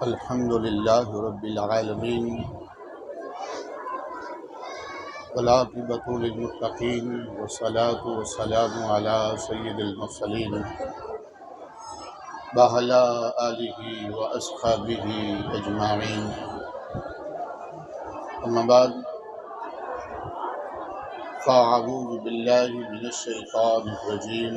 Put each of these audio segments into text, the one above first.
الحمد للہ رب العالمین والعاقبۃ للمتقین والصلاة والسلام علی سید المرسلین وعلی آلہ واصحابہ اجمعین، اما بعد فاعوذ باللہ من الشیطان الرجیم،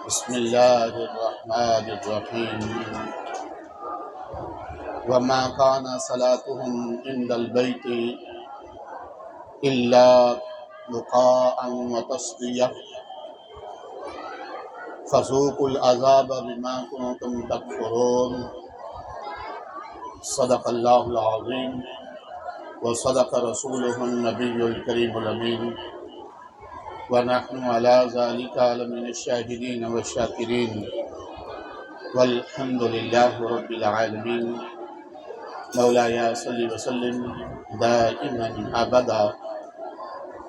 بسم اللہ الرحمن الرحیم، وما كان صلاتهم عند البيت إلا مقاء وتصدية فذوقوا العذاب بما كنتم تكفرون۔ صدق الله العظيم وصدق رسوله النبي الكريم الأمين، ونحن على ذلك لمن الشاهدين والشاكرين، والحمد لله رب العالمين۔ مولاي صل وسلم دائما ابدا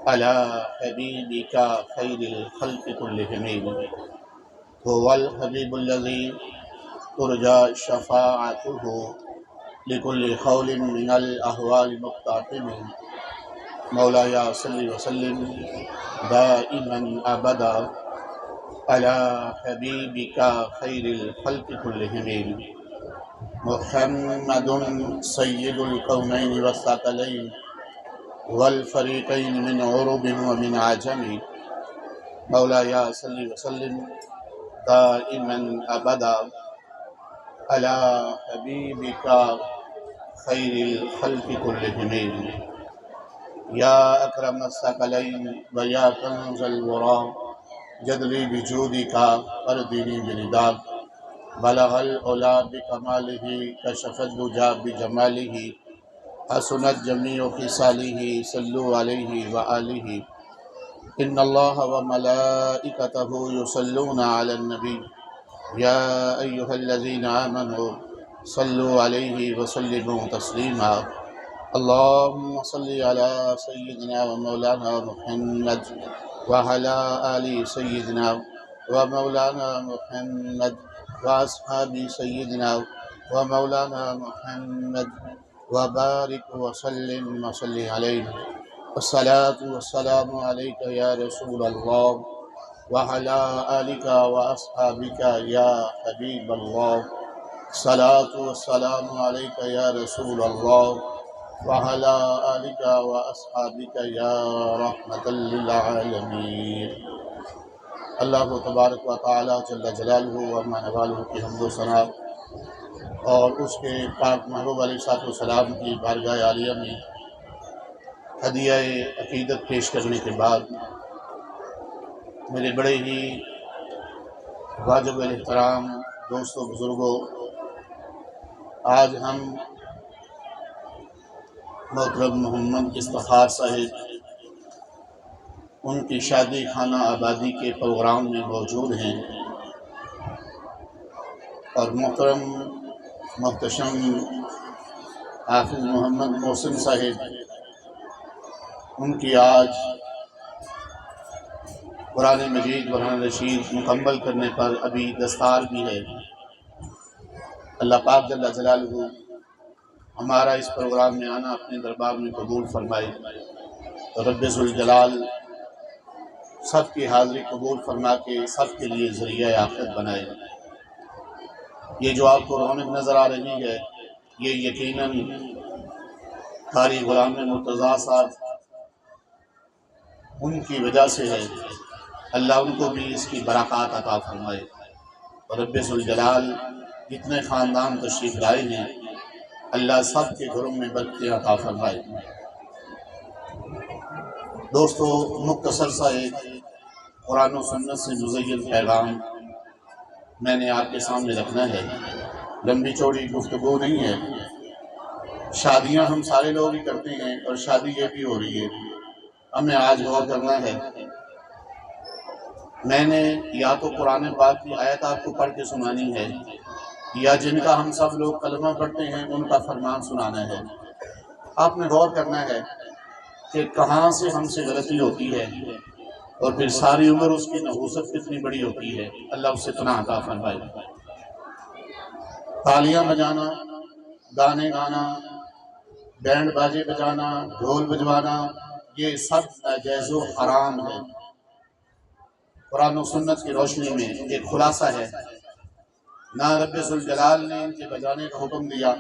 على حبيبك خير الخلق كلهم، هو الحبيب الذي ترجى شفاعته لكل خول من الاهوال مقتحم۔ مولاي صل وسلم دائما ابدا على حبيبك خير الخلق كلهم، محمد سید الکونین والثقلین والفریقین من عرب ومن عجم۔ مولاي صل وسلم دائما ابدا على حبیبک خیر الخلق كلهم، یا اکرم الثقلین ویا کنز الورى، جدلی بجودک اردنی برداک، بلغ العلا بکمالہ کشف الدجى بجمالہ، حسنت جمیع خصالہ صلوا علیہ وآلہ۔ ان اللہ وملائکتہ یصلون علی النبی، یا ایہا الذین آمنوا صلوا علیہ وسلموا تسلیما۔ اللہم صل علی سیدنا ومولانا محمد وعلی آل سیدنا ومولانا محمد واصحاب سیدنا ومولانا محمد وبارک وسلم وصلی علیہ۔ الصلاة والسلام علیک یا رسول اللہ وعلی آلک واصحابک یا حبیب اللہ۔ الصلاة والسلام علیک یا رسول اللہ وعلی آلک واصحابک یا رحمۃ للعالمین۔ اللہ تبارک و تعالی جل جلالہ و عما نوالہ کی حمد و ثنا اور اس کے پاک محبوب علیہ الصلوۃ والسلام کی بارگاہ عالیہ میں ہدیہ عقیدت پیش کرنے کے بعد، میرے بڑے ہی واجب الاحترام دوستوں بزرگوں، آج ہم محترم محمد افتخار صاحب ان کی شادی خانہ آبادی کے پروگرام میں موجود ہیں، اور محتشم حافظ محمد محسن صاحب ان کی آج قرآن مجید برہان رشید مکمل کرنے پر ابھی دستار بھی ہے۔ اللہ پاک جل جلالہ ہمارا اس پروگرام میں آنا اپنے دربار میں قبول فرمائے، اور رب ذوالجلال سب کی حاضری قبول فرما کے سب کے لیے ذریعہ آخرت بنائے۔ یہ جو آپ کو رونق نظر آ رہی ہے، یہ یقیناً قاری غلام مرتضیٰ صاحب ان کی وجہ سے ہے۔ اللہ ان کو بھی اس کی برکات عطا فرمائے، اور رب ذوالجلال جتنے خاندان تشریف لائے ہیں، اللہ سب کے گھروں میں برکتیں عطا فرمائے۔ دوستو، مختصر سا ایک قرآن و سنت سے مزین پیغام میں نے آپ کے سامنے رکھنا ہے۔ لمبی چوڑی گفتگو نہیں ہے۔ شادیاں ہم سارے لوگ ہی کرتے ہیں، اور شادی یہ بھی ہو رہی ہے، ہمیں آج غور کرنا ہے۔ میں نے یا تو قرآن پاک کی آیت آپ کو پڑھ کے سنانی ہے، یا جن کا ہم سب لوگ کلمہ پڑھتے ہیں ان کا فرمان سنانا ہے۔ آپ نے غور کرنا ہے کہ کہاں سے ہم سے غلطی ہوتی ہے، اور پھر ساری عمر اس کی نحوست کتنی بڑی ہوتی ہے۔ اللہ اس سے پناہ عطا فرمائے۔ تالیاں بجانا، گانے گانا، بینڈ باجے بجانا، ڈھول بجوانا، یہ سب ناجائز و حرام ہے۔ قرآن و سنت کی روشنی میں ایک خلاصہ ہے، نہ رب ذوالجلال نے ان کے بجانے کا حکم دیا،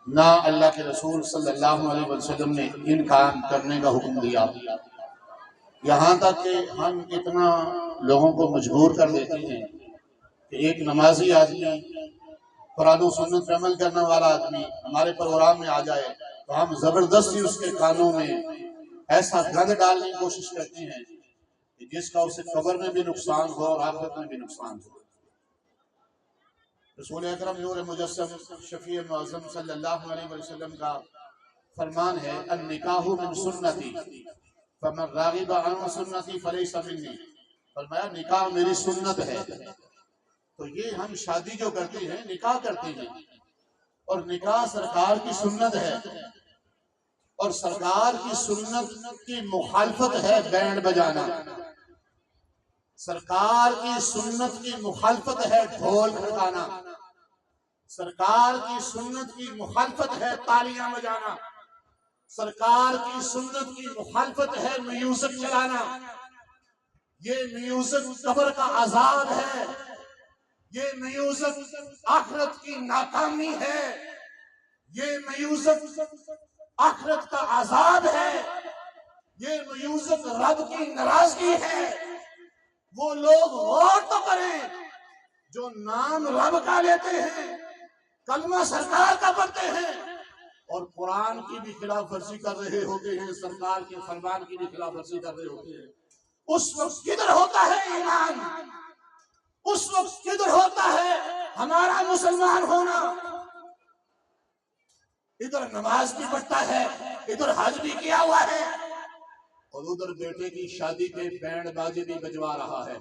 نہ اللہ کے رسول صلی اللہ علیہ وسلم نے ان کام کرنے کا حکم دیا۔ یہاں تک کہ ہم اتنا لوگوں کو مجبور کر دیتے ہیں کہ ایک نمازی آدمی، قرآن و سنت پہ عمل کرنے والا آدمی ہمارے پروگرام میں آ جائے تو ہم زبردستی اس کے کانوں میں ایسا گند ڈالنے کی کوشش کرتے ہیں کہ جس کا اسے قبر میں بھی نقصان ہو اور آخرت میں بھی نقصان ہو۔ رسول اکرم نور مجسم شفیع معظم صلی اللہ علیہ وسلم کا فرمان ہے، النکاح من سنتی فمن راغب عن سنتی فلیس منی۔ فرمایا نکاح میری سنت ہے۔ تو یہ ہم شادی جو کرتے ہیں، نکاح کرتے ہیں، اور نکاح سرکار کی سنت ہے، اور سرکار کی سنت کی مخالفت ہے بینڈ بجانا، سرکار کی سنت کی مخالفت ہے ڈھول کھڑکانا، سرکار کی سنت کی مخالفت ہے تالیاں بجانا، سرکار کی سنت کی مخالفت ہے میوزک چلانا۔ یہ میوزک قبر کا عذاب ہے، یہ میوزک آخرت کی ناکامی ہے، یہ میوزک آخرت کا عذاب ہے، یہ میوزک رب کی ناراضگی ہے۔ وہ لوگ غور تو کریں جو نام رب کا لیتے ہیں، کلمہ سرکار کا پڑھتے ہیں، اور قرآن کی بھی خلاف ورزی کر رہے ہوتے ہیں، سرکار کے فرمان کی بھی خلاف ورزی کر رہے ہوتے ہیں۔ اس وقت کدھر ہوتا ہے ایمان؟ اس وقت کدھر ہوتا ہے ہمارا مسلمان ہونا؟ ادھر نماز بھی پڑھتا ہے، ادھر حج بھی کیا ہوا ہے، اور ادھر بیٹے کی شادی پہ بینڈ باجے بھی بجوا رہا ہے،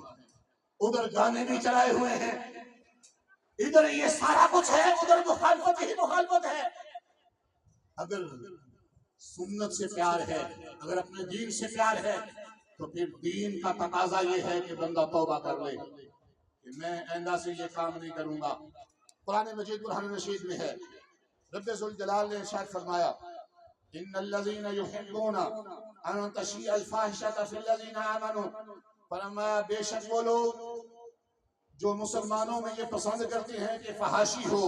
ادھر گانے بھی چلائے ہوئے ہیں، ادھر یہ سارا کچھ ہے، ادھر مخالفت ہی مخالفت ہے۔ اگر سنت سے پیار ہے، اگر اپنے دین سے پیار ہے، تو پھر دین کا تقاضا یہ ہے کہ بندہ توبہ کر لے کہ میں آئندہ سے یہ کام نہیں کروں گا۔ قرآن مجید برہان رشید میں ہے، رب ذوالجلال نے ارشاد فرمایا، ان الذین یحبون ان تشیع الفاحشۃ فی الذین آمنوا، فرمایا بے شک وہ لوگ جو مسلمانوں میں یہ پسند کرتے ہیں کہ فحاشی ہو،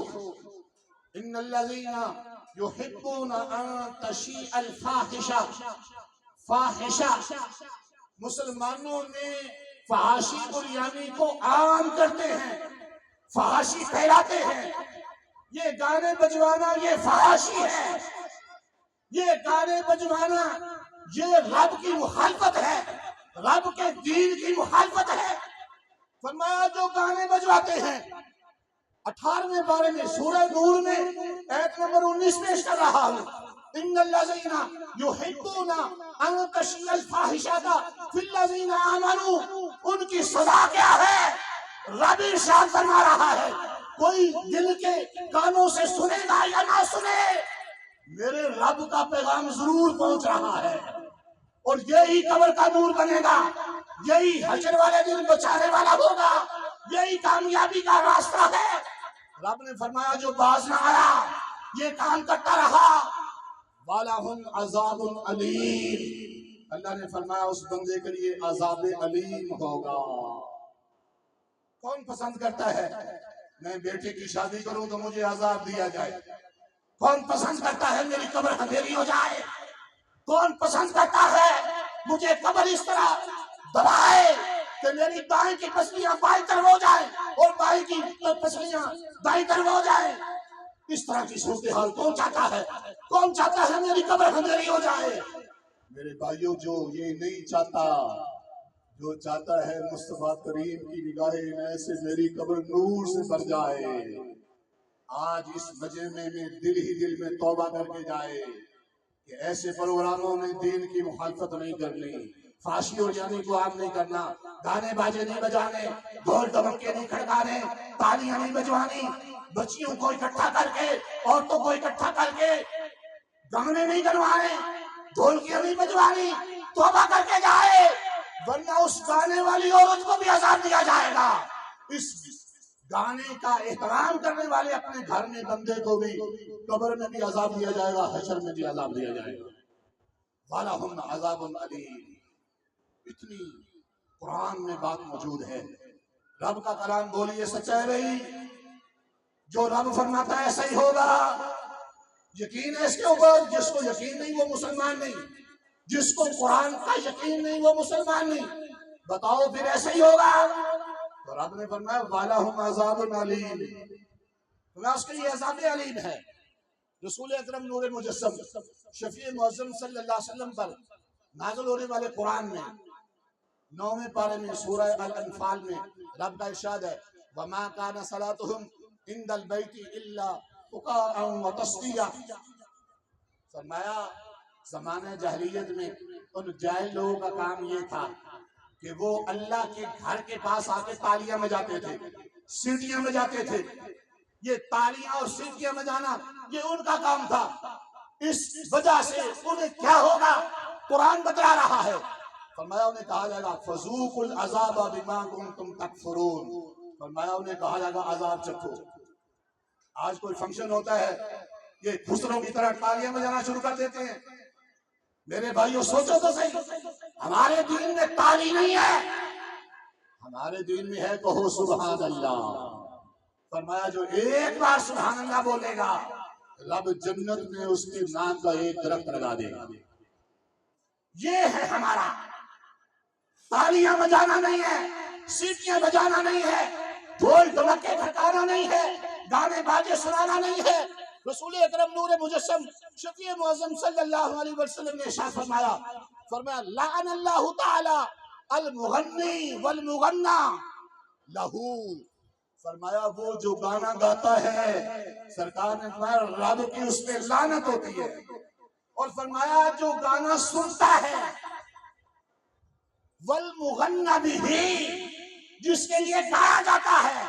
ان الذین یحبون ان تشیع الفاحشہ، فاحشہ مسلمانوں میں فحاشی بریانی کو عام کرتے ہیں، فحاشی پھیلاتے ہیں۔ یہ گانے بجوانا یہ فحاشی ہے، یہ گانے بجوانا یہ رب کی مخالفت ہے، رب کے دین کی مخالفت ہے۔ فرمایا جو گانے بجواتے ہیں، 18ویں بارے میں سورہ نور میں آیت نمبر 19 پیش کر رہا ہوں، ان الذین یحبون ان تشیع الفاحشۃ فی الذین آمنوا، ان کی سزا کیا ہے؟ رب ارشاد فرما رہا ہے، کوئی دل کے کانوں سے سنے گا یا نہ سنے، میرے رب کا پیغام ضرور پہنچ رہا ہے، اور یہی قبر کا نور بنے گا، یہی حشر والے دن بچانے والا ہوگا، یہی کامیابی کا راستہ ہے۔ رب نے فرمایا جو باز نہ آیا، یہ کام کرتا رہا، وَلَهُمْ عَذَابٌ أَلِيمٌ، اللہ نے فرمایا اس بندے کے لیے عذاب علیم ہوگا۔ کون پسند کرتا ہے میں بیٹے کی شادی کروں تو مجھے عذاب دیا جائے؟ کون پسند کرتا ہے میری قبر اندھیری ہو جائے؟ کون پسند کرتا ہے مجھے قبر اس طرح دبائے کہ میری دائیں کی پسلیاں بائیں طرف ہو جائیں اور بائیں کی پسلیاں دائیں طرف ہو جائیں؟ اس طرح کی صورتحال کون چاہتا ہے؟ کون چاہتا ہے میری قبر اندھیری ہو جائے؟ میرے بھائیوں، جو یہ نہیں چاہتا، جو چاہتا ہے مصطفیٰ کریم کی نگاہ عنایت سے میری قبر نور سے بھر جائے، آج اس مجمع میں دل ہی دل میں توبہ کر کے جائے کہ ایسے پروگراموں میں دین کی مخالفت نہیں کرنی، فحاشی اور یعنی کو عام نہیں کرنا، گانے باجے نہیں بجانے، ڈھول ڈمکے نہیں کھڑکانے، تالیاں نہیں بجوانی، بچیوں کو اکٹھا کر کے، عورتوں کو اکٹھا کر کے گانے نہیں گنوانے، ڈھولکیاں نہیں بجوانی، توبہ کر کے جائے، ورنہ اس گانے والی عورت کو بھی عذاب دیا جائے گا۔ اس گانے کا احترام کرنے والے اپنے گھر میں بندے کو بھی قبر میں بھی عذاب دیا جائے گا، حشر میں بھی عذاب دیا جائے گا۔ وَلَهُمْ عَذَابٌ عَلِيمٌ، اتنی قرآن میں بات موجود ہے۔ رب کا کلام بولیے سچا ہے بھائی، جو رب فرماتا ہے ایسا ہی ہوگا۔ یقین ہے اس کے اوپر، جس کو یقین نہیں وہ مسلمان نہیں، جس کو قرآن کا یقین نہیں وہ مسلمان نہیں۔ بتاؤ پھر ایسا ہی ہوگا؟ تو رب نے فرمایا وَلَهُمْ عَذَابٌ عَلِيمٌ، تو اس کے لیے عذاب علیم ہے۔ رسول اکرم نور مجسم شفیع معظم صلی اللہ علیہ وسلم پر نازل ہونے والے قرآن میں 9ویں پارے میں سورہ الانفال میں رب کا ارشاد ہے وَمَا كَانَ صَلَاتُهُمْ عِنْدَ الْبَيْتِ إِلَّا بُكَاءً وَتَصْدِيًّا، فرمایا زمانہ جاہلیت میں ان جاہل لوگوں کا کام یہ تھا کہ وہ اللہ کے گھر کے پاس آ کے تالیاں بجاتے تھے، سیٹیاں بجاتے تھے۔ یہ تالیاں اور سیٹیاں بجانا یہ ان کا کام تھا۔ اس وجہ سے انہیں کیا ہوگا قرآن بتلا رہا ہے، فرمایا انہیں کہا جائے گا فَذُوقُوا الْعَذَابَ بِمَا كُنتُمْ تَكْفُرُونَ، فرمایا انہیں کہا جائے گا عذاب چکھو۔ آج کوئی فنکشن ہوتا ہے یہ خسروں کی طرح تالیاں بجانا شروع کر دیتے ہیں۔ میرے بھائیوں سوچو تو صحیح، ہمارے دین میں تالی نہیں ہے، ہمارے دین میں ہے کہو سبحان اللہ۔ فرمایا جو ایک بار سبحان اللہ بولے گا رب جنت میں اس کے نام کا ایک درخت لگا دے گا۔ یہ ہے ہمارا، تالیاں بجانا نہیں ہے، سیٹیاں بجانا نہیں ہے، ڈھول ڈھمکے کھٹکانا نہیں ہے، گانے باجے سنانا نہیں ہے۔ رسول اکرم نور مجسم شفیع معظم صلی اللہ علیہ وسلم نے ارشاد فرمایا لعن اللہ تعالی المغنی والمغنى لہو، فرمایا وہ جو گانا گاتا ہے سرکار نے فرمایا رب کی اس پہ لعنت ہوتی ہے، اور فرمایا جو گانا سنتا ہے والمغنى بھی، جس کے لیے گایا جاتا ہے،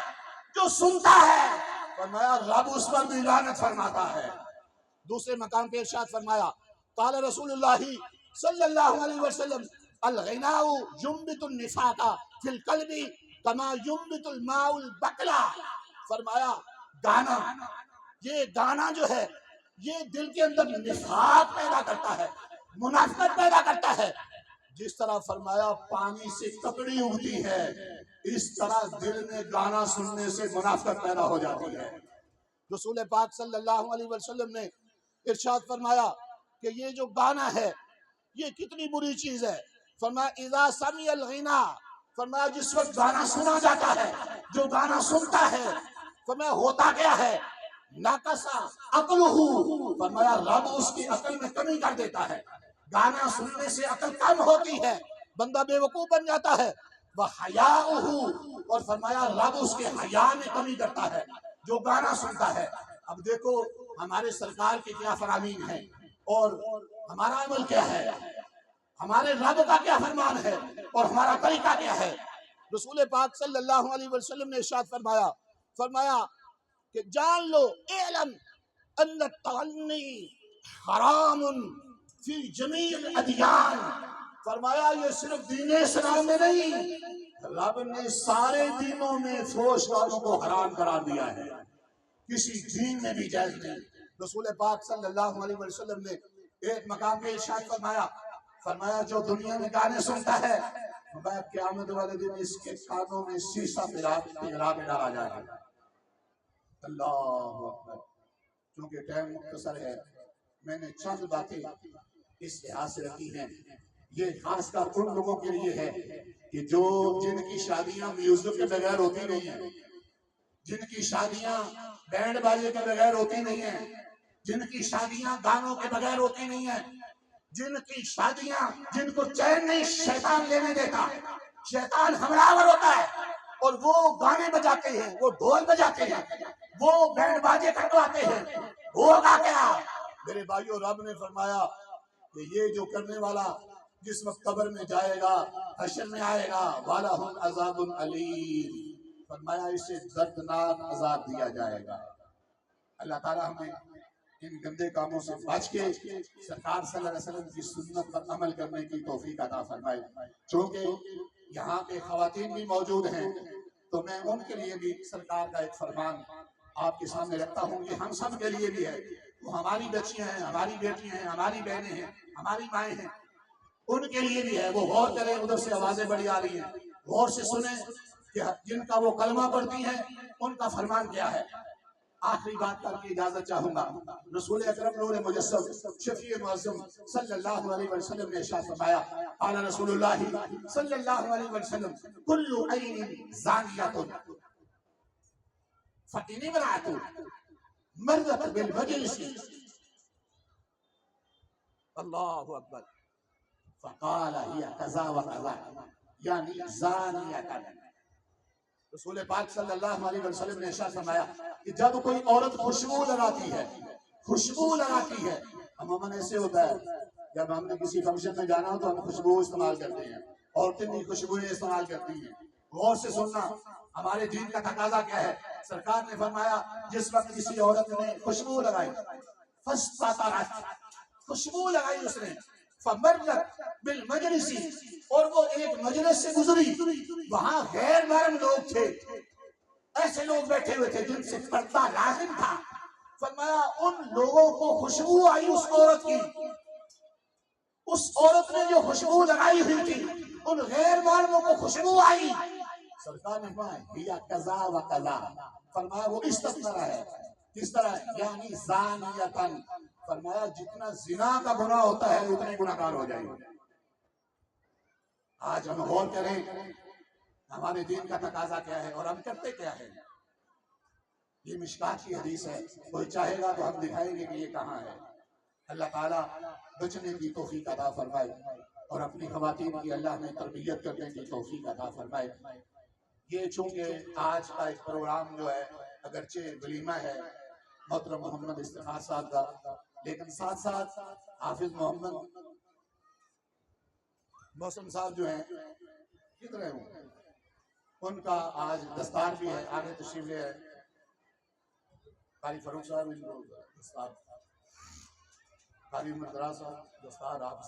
جو سنتا ہے، فرمایا رب اس پر بھی لعنت فرماتا ہے۔ دوسرے مقام پہ ارشاد فرمایا قال رسول اللہ صلی اللہ علیہ وسلم الغناء ينبت النفاق فی القلب کما ينبت الماء البقل، فرمایا گانا، یہ گانا جو ہے یہ دل کے اندر نفاق پیدا کرتا ہے، منافقت پیدا کرتا ہے۔ جس طرح فرمایا پانی سے ککڑی اگتی ہے اس طرح دل میں گانا سننے سے منافقت پیدا ہو جاتی ہے۔ رسول پاک صلی اللہ علیہ وسلم نے ارشاد فرمایا کہ یہ جو گانا ہے یہ کتنی بری چیز ہے۔ فرمایا اذا سمع الغنا، فرمایا جس وقت گانا سنا جاتا ہے، جو گانا سنتا ہے، فرمایا ہوتا کیا ہے ناقصا عقلہ، فرمایا رب اس کی عقل میں کمی کر دیتا ہے۔ گانا سننے سے عقل کم ہوتی ہے، بندہ بے وقوف بن جاتا ہے۔ وَحَيَاؤُهُ، اور فرمایا رب اس کے حیا میں کمی کرتا ہے جو گانا سنتا ہے۔ اب دیکھو ہمارے سرکار کے کیا فرامین ہیں اور ہمارا عمل کیا ہے، ہمارے رب کا کیا فرمان ہے اور ہمارا طریقہ کیا ہے۔ رسول پاک صلی اللہ علیہ وسلم نے ارشاد فرمایا کہ جان لو اعلم ان التغنی حرام فی جمیع الادیان، فرمایا یہ صرف دین اسلام میں نہیں، رب نے سارے دینوں میں فحش گانوں کو حرام قرار دیا ہے، کسی دین میں بھی جائز نہیں۔ رسول پاک صلی اللہ علیہ وسلم نے ایک مقام پہ ارشاد فرمایا جو دنیا میں گانے سنتا ہے فرمایا قیامت والے دن اس کے کانوں میں شیشہ پگھلا کے ڈالا جائے گا۔ اللہ اکبر، کیونکہ ٹائم مختصر ہے میں نے چند باتیں اس لحاظ سے رکھی ہیں، یہ خاص کر ان لوگوں کے لیے ہے کہ جن کی شادیاں میوزک کے بغیر ہوتی نہیں ہیں، جن کی شادیاں بینڈ باجے کے بغیر ہوتی نہیں ہیں، جن کی شادیاں گانوں کے بغیر ہوتی نہیں ہیں، جن کی شادیاں جن کو چین نہیں شیطان لینے دیتا، شیطان حملہ ہوتا ہے اور وہ گانے بجاتے ہیں، وہ ڈھول بجاتے ہیں، وہ بینڈ باجے کٹواتے ہیں، ہوگا کیا؟ میرے بھائیو رب نے فرمایا کہ یہ جو کرنے والا جس وقت قبر میں جائے گا حشر میں آئے گا وَلَهُمْ عَذَابٌ عَلِيمٌ، فرمایا اسے دردناک عذاب دیا جائے گا۔ اللہ تعالی ہمیں ان گندے کاموں سے بچ کے سرکار صلی اللہ علیہ وسلم کی سنت پر عمل کرنے کی توفیق عطا فرمائے۔ چونکہ یہاں پہ خواتین بھی موجود ہیں تو میں ان کے لیے بھی سرکار کا ایک فرمان آپ کے سامنے رکھتا ہوں کہ ہم سب کے لیے بھی ہے. وہ ہماری بچیاں ہیں، ہماری بیٹیاں ہیں، ہماری بہنیں ہیں، ہماری مائیں ہیں، ان کے لیے بھی ہے. وہ غور کریں، ادھر سے آوازیں بڑی آ رہی ہیں، غور سے سنیں کہ جن کا وہ کلمہ پڑھتی ہیں ان کا فرمان کیا ہے. آخری بات کر کے اجازت چاہوں گا. رسول اکرم نور مجسم شفیع معظم صلی اللہ علیہ وسلم نے ارشاد فرمایا، قال رسول اللہ صلی اللہ علیہ وسلم کل عین زانیۃ فإن امرأة مرت بالمجلس اللہ اکبر فقال هي كذا وكذا یعنی زانیۃ. رسول پاک صلی اللہ علیہ وسلم نے ارشاد فرمایا کہ جب کوئی عورت خوشبو لگاتی ہے، عموماً ایسے ہوتا ہے جب ہم نے کسی فنکشن میں جانا ہو تو ہم خوشبو استعمال کرتے ہیں، عورتیں بھی خوشبوئیں استعمال کرتی ہیں. غور سے سننا، ہمارے دین کا تقاضا کیا ہے. سرکار نے فرمایا جس وقت کسی عورت نے خوشبو لگائی، فاستطرت، خوشبو لگائی اس نے، فمرت بالمجلس، اور وہ ایک مجلس سے گزری، وہاں غیر محرم لوگ تھے، ایسے لوگ بیٹھے ہوئے تھے جن سے پردہ لازم تھا. فرمایا ان لوگوں کو خوشبو آئی اس عورت کی، اس عورت نے جو خوشبو لگائی ہوئی تھی ان غیر محرموں کو خوشبو آئی. سرکار نے فرمایا یا قضا و قضا، فرمایا وہ اس طرح ہے، کس طرح ہے، یعنی زانیتن، فرمایا جتنا زنا کا گناہ ہوتا ہے اتنے گناہگار ہو جائے گا. آج ہم غور کریں ہمارے دین کا تقاضا کیا ہے اور ہم کرتے کیا ہے. یہ مشکات کی حدیث ہے، کوئی چاہے گا تو ہم دکھائیں گے کہ یہ کہاں ہے. اللہ تعالیٰ بچنے کی توفیق عطا فرمائے اور اپنی خواتین کی اللہ میں تربیت کرنے کی توفیق عطا فرمائے. یہ چونکہ آج کا ایک پروگرام جو ہے اگرچہ ولیمہ ہے محترم محمد استفاد صاحب کا، لیکن ساتھ ساتھ حافظ محمد محسن صاحب جو ہیں کتنے ہوں، ان کا آج دستار بھی ہے. آگے تشریف لے ہے قاری فاروق صاحب، دستار قاری مدرا صاحب دستار، آپ